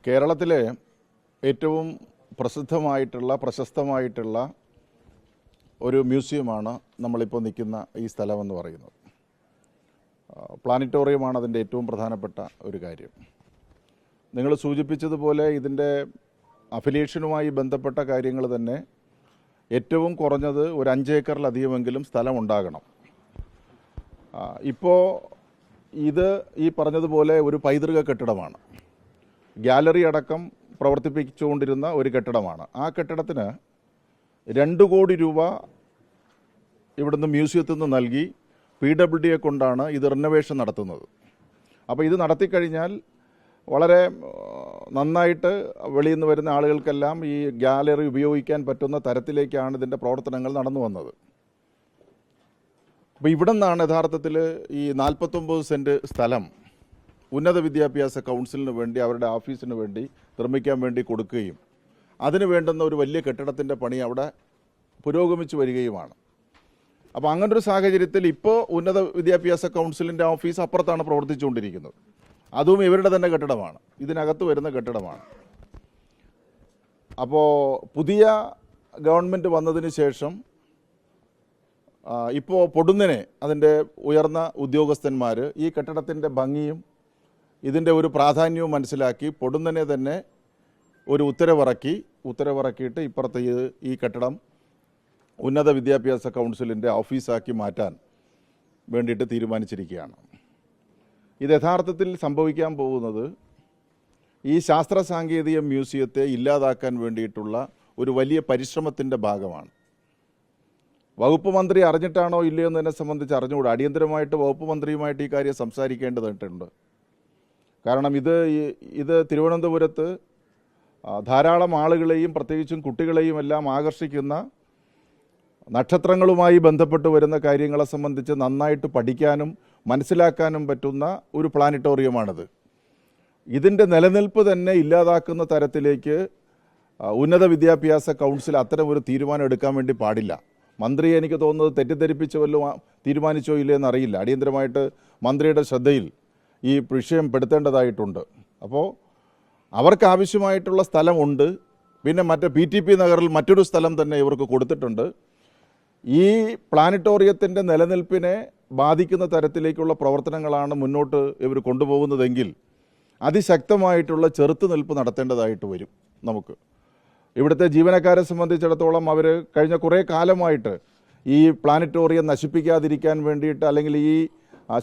കേരളത്തിലെ ഏറ്റവും പ്രശസ്തമായിട്ടുള്ള ഒരു മ്യൂസിയമാണ് നമ്മളിപ്പോൾ നിൽക്കുന്ന ഈ സ്ഥലമെന്ന് പറയുന്നത്. പ്ലാനറ്റോറിയമാണ് അതിൻ്റെ ഏറ്റവും പ്രധാനപ്പെട്ട ഒരു കാര്യം. നിങ്ങൾ സൂചിപ്പിച്ചതുപോലെ ഇതിൻ്റെ അഫിലിയേഷനുമായി ബന്ധപ്പെട്ട കാര്യങ്ങൾ തന്നെ ഏറ്റവും കുറഞ്ഞത് ഒരു 5 ഏക്കറിലധികമെങ്കിലും സ്ഥലമുണ്ടാകണം. ഇപ്പോൾ ഇത് ഈ പറഞ്ഞതുപോലെ ഒരു പൈതൃക കെട്ടിടമാണ്. ഗാലറി അടക്കം പ്രവർത്തിപ്പിച്ചുകൊണ്ടിരുന്ന ഒരു കെട്ടിടമാണ്. ആ കെട്ടിടത്തിന് 2 കോടി രൂപ ഇവിടുന്ന് മ്യൂസിയത്തിൽ നിന്ന് നൽകി PWDയെ കൊണ്ടാണ് ഇത് റിനോവേഷൻ നടത്തുന്നത്. അപ്പോൾ ഇത് നടത്തിക്കഴിഞ്ഞാൽ വളരെ നന്നായിട്ട് വെളിയിൽ നിന്ന് വരുന്ന ആളുകൾക്കെല്ലാം ഈ ഗാലറി ഉപയോഗിക്കാൻ പറ്റുന്ന തരത്തിലേക്കാണ് ഇതിൻ്റെ പ്രവർത്തനങ്ങൾ നടന്നു വന്നത്. അപ്പോൾ ഇവിടെ നിന്നാണ് യഥാർത്ഥത്തിൽ ഈ 49 സെൻറ്റ് സ്ഥലം ഉന്നത വിദ്യാഭ്യാസ കൗൺസിലിന് വേണ്ടി അവരുടെ ഓഫീസിന് വേണ്ടി നിർമ്മിക്കാൻ വേണ്ടി കൊടുക്കുകയും അതിന് വേണ്ടുന്ന ഒരു വലിയ കെട്ടിടത്തിൻ്റെ പണി അവിടെ പുരോഗമിച്ചു വരികയുമാണ്. അപ്പോൾ അങ്ങനൊരു സാഹചര്യത്തിൽ ഇപ്പോൾ ഉന്നത വിദ്യാഭ്യാസ കൗൺസിലിൻ്റെ ഓഫീസ് അപ്പുറത്താണ് പ്രവർത്തിച്ചുകൊണ്ടിരിക്കുന്നത്. അതും ഇവരുടെ തന്നെ കെട്ടിടമാണ്, ഇതിനകത്ത് വരുന്ന കെട്ടിടമാണ്. അപ്പോൾ പുതിയ ഗവൺമെൻറ് വന്നതിന് ശേഷം ഇപ്പോൾ പൊടുന്നനെ അതിൻ്റെ ഉയർന്ന ഉദ്യോഗസ്ഥന്മാർ ഈ കെട്ടിടത്തിൻ്റെ ഭംഗിയും ഇതിൻ്റെ ഒരു പ്രാധാന്യവും മനസ്സിലാക്കി പൊടുന്നനെ തന്നെ ഒരു ഉത്തരവിറക്കിയിട്ട് ഇപ്പുറത്തെ ഈ കെട്ടിടം ഉന്നത വിദ്യാഭ്യാസ കൗൺസിലിൻ്റെ ഓഫീസാക്കി മാറ്റാൻ വേണ്ടിയിട്ട് തീരുമാനിച്ചിരിക്കുകയാണ്. ഇത് യഥാർത്ഥത്തിൽ സംഭവിക്കാൻ പോകുന്നത് ഈ ശാസ്ത്ര സാങ്കേതിക മ്യൂസിയത്തെ ഇല്ലാതാക്കാൻ വേണ്ടിയിട്ടുള്ള ഒരു വലിയ പരിശ്രമത്തിൻ്റെ ഭാഗമാണ്. വകുപ്പ് മന്ത്രി അറിഞ്ഞിട്ടാണോ ഇല്ലയോ എന്നതിനെ സംബന്ധിച്ച് അറിഞ്ഞുകൂടാ. അടിയന്തരമായിട്ട് വകുപ്പ് മന്ത്രിയുമായിട്ട് ഈ കാര്യം സംസാരിക്കേണ്ടതായിട്ടുണ്ട്. കാരണം ഇത് തിരുവനന്തപുരത്ത് ധാരാളം ആളുകളെയും പ്രത്യേകിച്ചും കുട്ടികളെയും എല്ലാം ആകർഷിക്കുന്ന നക്ഷത്രങ്ങളുമായി ബന്ധപ്പെട്ട് വരുന്ന കാര്യങ്ങളെ സംബന്ധിച്ച് നന്നായിട്ട് പഠിക്കാനും മനസ്സിലാക്കാനും പറ്റുന്ന ഒരു പ്ലാനറ്റോറിയമാണിത്. ഇതിൻ്റെ നിലനിൽപ്പ് തന്നെ ഇല്ലാതാക്കുന്ന തരത്തിലേക്ക് ഉന്നത വിദ്യാഭ്യാസ കൗൺസിൽ അത്തരം ഒരു തീരുമാനം എടുക്കാൻ വേണ്ടി പാടില്ല. മന്ത്രി എനിക്ക് തോന്നുന്നത് തെറ്റിദ്ധരിപ്പിച്ച് വല്ലതും തീരുമാനിച്ചോ ഇല്ലയെന്ന് അറിയില്ല. അടിയന്തരമായിട്ട് മന്ത്രിയുടെ ശ്രദ്ധയിൽ ഈ വിഷയം പെടുത്തേണ്ടതായിട്ടുണ്ട്. അപ്പോൾ അവർക്ക് ആവശ്യമായിട്ടുള്ള സ്ഥലമുണ്ട്. പിന്നെ മറ്റേ PTP നഗറിൽ മറ്റൊരു സ്ഥലം തന്നെ ഇവർക്ക് കൊടുത്തിട്ടുണ്ട്. ഈ പ്ലാനറ്റോറിയത്തിൻ്റെ നിലനിൽപ്പിനെ ബാധിക്കുന്ന തരത്തിലേക്കുള്ള പ്രവർത്തനങ്ങളാണ് മുന്നോട്ട് ഇവർ കൊണ്ടുപോകുന്നതെങ്കിൽ അതിശക്തമായിട്ടുള്ള ചെറുത്തുനിൽപ്പ് നടത്തേണ്ടതായിട്ട് വരും. നമുക്ക് ഇവിടുത്തെ ജീവനക്കാരെ സംബന്ധിച്ചിടത്തോളം അവർ കഴിഞ്ഞ കുറേ കാലമായിട്ട് ഈ പ്ലാനറ്റോറിയം നശിപ്പിക്കാതിരിക്കാൻ വേണ്ടിയിട്ട് അല്ലെങ്കിൽ ഈ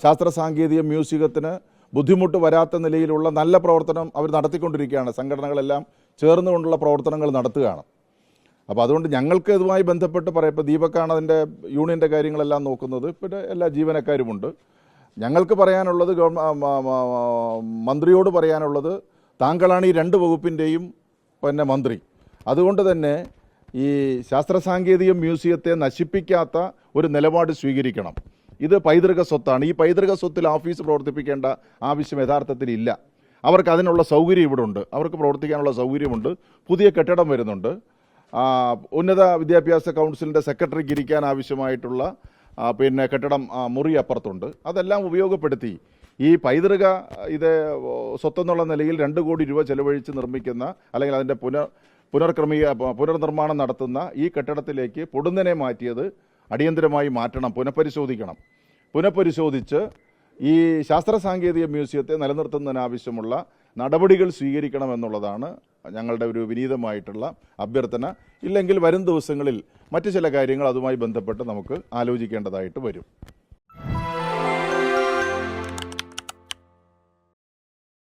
ശാസ്ത്ര സാങ്കേതിക മ്യൂസിയത്തിന് ബുദ്ധിമുട്ട് വരാത്ത നിലയിലുള്ള നല്ല പ്രവർത്തനം അവർ നടത്തിക്കൊണ്ടിരിക്കുകയാണ്. സംഘടനകളെല്ലാം ചേർന്നുകൊണ്ടുള്ള പ്രവർത്തനങ്ങൾ നടത്തുകയാണ്. അപ്പോൾ അതുകൊണ്ട് ഞങ്ങൾക്ക് ഇതുമായി ബന്ധപ്പെട്ട് പറയാം. ഇപ്പോൾ ദീപക്കാണ് അതിൻ്റെ യൂണിയൻ്റെ കാര്യങ്ങളെല്ലാം നോക്കുന്നത്. പിന്നെ എല്ലാ ജീവനക്കാരുമുണ്ട്. ഞങ്ങൾക്ക് പറയാനുള്ളത് മന്ത്രിയോട് പറയാനുള്ളത്, താങ്കളാണ് ഈ 2 വകുപ്പിൻ്റെയും പിന്നെ മന്ത്രി. അതുകൊണ്ട് തന്നെ ഈ ശാസ്ത്ര സാങ്കേതിക മ്യൂസിയത്തെ നശിപ്പിക്കാത്ത ഒരു നിലപാട് സ്വീകരിക്കണം. ഇത് പൈതൃക സ്വത്താണ്. ഈ പൈതൃക സ്വത്തിൽ ഓഫീസ് പ്രവർത്തിപ്പിക്കേണ്ട ആവശ്യം യഥാർത്ഥത്തിൽ ഇല്ല. അവർക്ക് അതിനുള്ള സൗകര്യം ഇവിടെ ഉണ്ട്. അവർക്ക് പ്രവർത്തിക്കാനുള്ള സൗകര്യമുണ്ട്. പുതിയ കെട്ടിടം വരുന്നുണ്ട്. ഉന്നത വിദ്യാഭ്യാസ കൗൺസിലിൻ്റെ സെക്രട്ടറിക്ക് ഇരിക്കാൻ ആവശ്യമായിട്ടുള്ള പിന്നെ കെട്ടിടം മുറി അപ്പുറത്തുണ്ട്. അതെല്ലാം ഉപയോഗപ്പെടുത്തി ഈ പൈതൃക സ്വത്തെന്നുള്ള നിലയിൽ 2 കോടി രൂപ ചെലവഴിച്ച് നിർമ്മിക്കുന്ന അല്ലെങ്കിൽ അതിൻ്റെ പുനർനിർമ്മാണം നടത്തുന്ന ഈ കെട്ടിടത്തിലേക്ക് പൊടുന്നനെ മാറ്റിയത് അടിയന്തരമായി മാറ്റണം, പുനഃപരിശോധിച്ച് ഈ ശാസ്ത്ര സാങ്കേതിക മ്യൂസിയത്തെ നിലനിർത്തുന്നതിനാവശ്യമുള്ള നടപടികൾ സ്വീകരിക്കണമെന്നുള്ളതാണ് ഞങ്ങളുടെ ഒരു വിനീതമായിട്ടുള്ള അഭ്യർത്ഥന. ഇല്ലെങ്കിൽ വരും ദിവസങ്ങളിൽ മറ്റു ചില കാര്യങ്ങൾ അതുമായി ബന്ധപ്പെട്ട് നമുക്ക് ആലോചിക്കേണ്ടതായിട്ട് വരും.